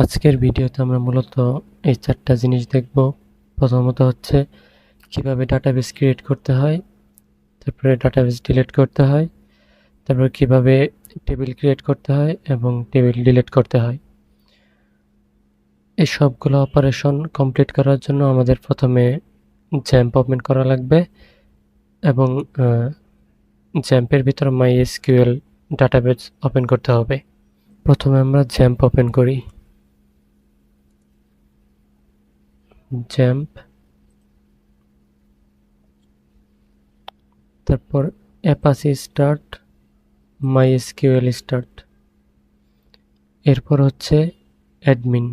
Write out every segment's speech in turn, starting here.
আজকের ভিডিওতে আমরা মূলত এই 4টা জিনিস দেখব। প্রথমত হচ্ছে কিভাবে ডাটাবেস ক্রিয়েট করতে হয়, তারপরে ডাটাবেস ডিলিট করতে হয়, তারপরে কিভাবে টেবিল ক্রিয়েট করতে হয় এবং টেবিল ডিলিট করতে হয়। এই সবগুলো অপারেশন কমপ্লিট করার জন্য আমাদের প্রথমে জ্যাম্প ওপেন করা লাগবে এবং জ্যাম্পের ভিতর MySQL ডাটাবেস ওপেন করতে হবে। প্রথমে আমরা জ্যাম্প ওপেন করি। জ্যাম্প, তারপর অ্যাপাচি স্টার্ট, MySQL স্টার্ট, এরপর হচ্ছে অ্যাডমিন।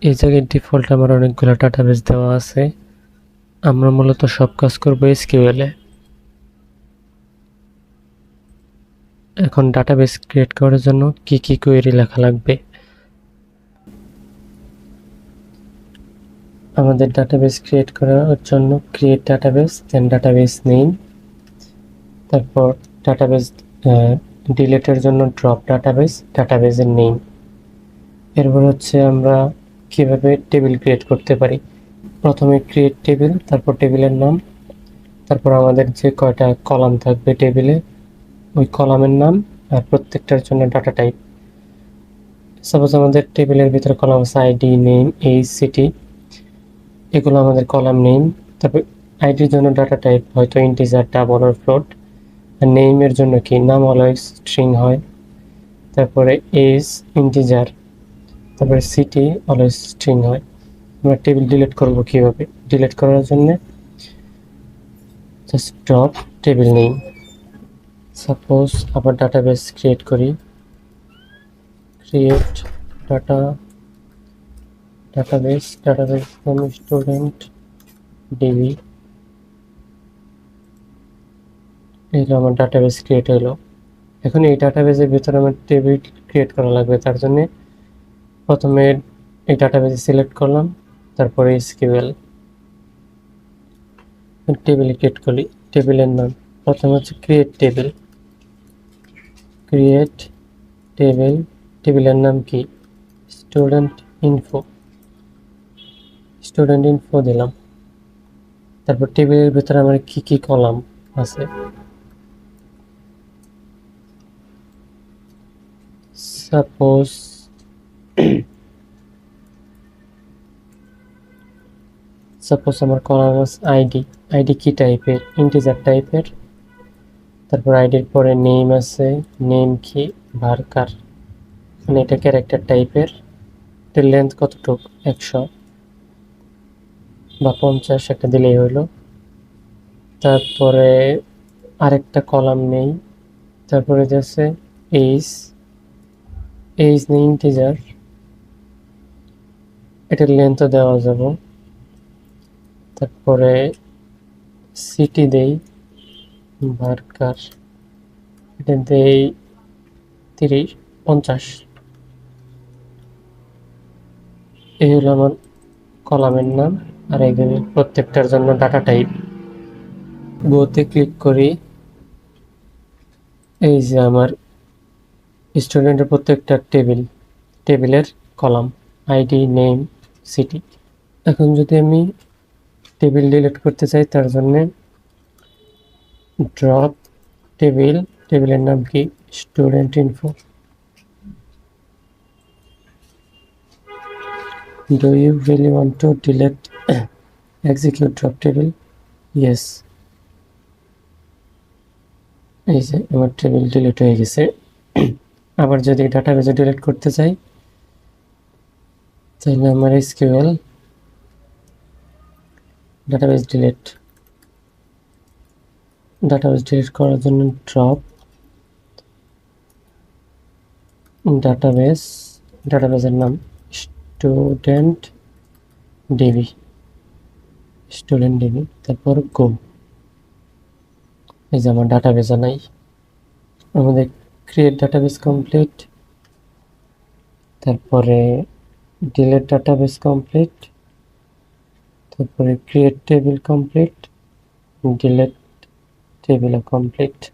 এই জায়গায় ডিফল্ট আমার অনেকগুলো ডাটাবেস দেওয়া আছে। আমরা মূলত সব কাজ করব SQL এ। এখন ডাটাবেস ক্রিয়েট করার জন্য কি কি কোয়েরি লেখা লাগবে। আমাদের ডাটাবেস ক্রিয়েট করার জন্য ক্রিয়েট ডাটাবেস, দেন ডাটাবেস নেম, তারপর ডাটাবেস ডিলিটের জন্য ড্রপ ডাটাবেস, ডাটাবেসের নেম। এরপর হচ্ছে আমরা কিভাবে টেবিল ক্রিয়েট করতে পারি। প্রথমে ক্রিয়েট টেবিল, তারপর টেবিলের নাম, তারপর আমাদের যে কয়টা কলাম থাকবে টেবিলে ওই কলামের নাম আর প্রত্যেকটার জন্য ডাটা টাইপ। সাপোজ আমাদের টেবিলের ভিতরে কলাম আছে আইডি, নেম, এইজ, সিটি, এগুলো আমাদের কলাম নেম। তারপর আইডির জন্য ডাটা টাইপ হয়তো ইন্টিজার, ডাবল অর ফ্লোট। আর নেমের জন্য কি, নাম অলওয়েজ স্ট্রিং হয়। তারপরে এইজ ইন্টিজার, তারপরে সিটি অলওয়েজ স্ট্রিং হয়। আমরা টেবিল ডিলিট করব কিভাবে। ডিলিট করার জন্য just drop table name. Suppose আবার ডাটাবেস ক্রিয়েট করি, ক্রিয়েট ডাটাবেস নাম স্টুডেন্ট ডিবি। এই হলো আমার ডাটাবেস ক্রিয়েট হলো। এখন এই ডাটাবেসের ভিতরে আমার টেবিল ক্রিয়েট করা লাগবে। তার জন্য প্রথমে এই ডাটাবেস সিলেক্ট করলাম, তারপরে SQL টেবিল ক্রিয়েট করি। টেবিলের নাম প্রথমে হচ্ছে ক্রিয়েট টেবিল, ক্রিয়েট টেবিল। টেবিলের নাম কি, স্টুডেন্ট ইনফো দিলাম। তারপর টেবিলের ভিতরে আমার কি কি কলাম আছে। সাপোজ আমার কলাম আছে আইডি কি টাইপের, ইন্টিজার টাইপের। তারপর আইডির পরে নেম আছে, নেম কি ভার্কার, মানে এটা ক্যারেক্টার টাইপের। এটার লেন্থ কতটুক, 100 বা 50 একটা দিলেই হইলো। তারপরে আরেকটা কলাম নেই। তারপরে যাচ্ছে এইজ নেই ইন্টিজার, এটার লেন্থও দেওয়া যাব। তারপরে সিটি দেই ভার্কার, এটা দেই 50। এই হলো আমার কলামের নাম। আর এখানে প্রত্যেকটার জন্য ডাটা টাইপ। গোতে ক্লিক করি, এই যে আমার স্টুডেন্টের প্রত্যেকটা টেবিলের কলাম, আইডি, নেম, সিটি। এখন যদি আমি টেবিল ডিলিট করতে চাই তার জন্য ড্রপ টেবিলের নাম কি, student info. Do you really want to delete execute drop table? Yes. এই যে আমার টেবিল ডিলিট হয়ে গেছে। আবার যদি ডাটাবেসে ডিলিট করতে চাই তাহলে আমার SQL ডাটাবেস ডিলিট করার জন্য ড্রপ ডাটাবেসের নাম স্টুডেন্ট ডিবি, তারপর গো। এই যে আমার ডাটাবেস নাই। আমাদের ক্রিয়েট ডাটাবেস কমপ্লিট, তারপরে ডিলিট ডাটাবেস কমপ্লিট, তারপরে create table complete, delete table complete.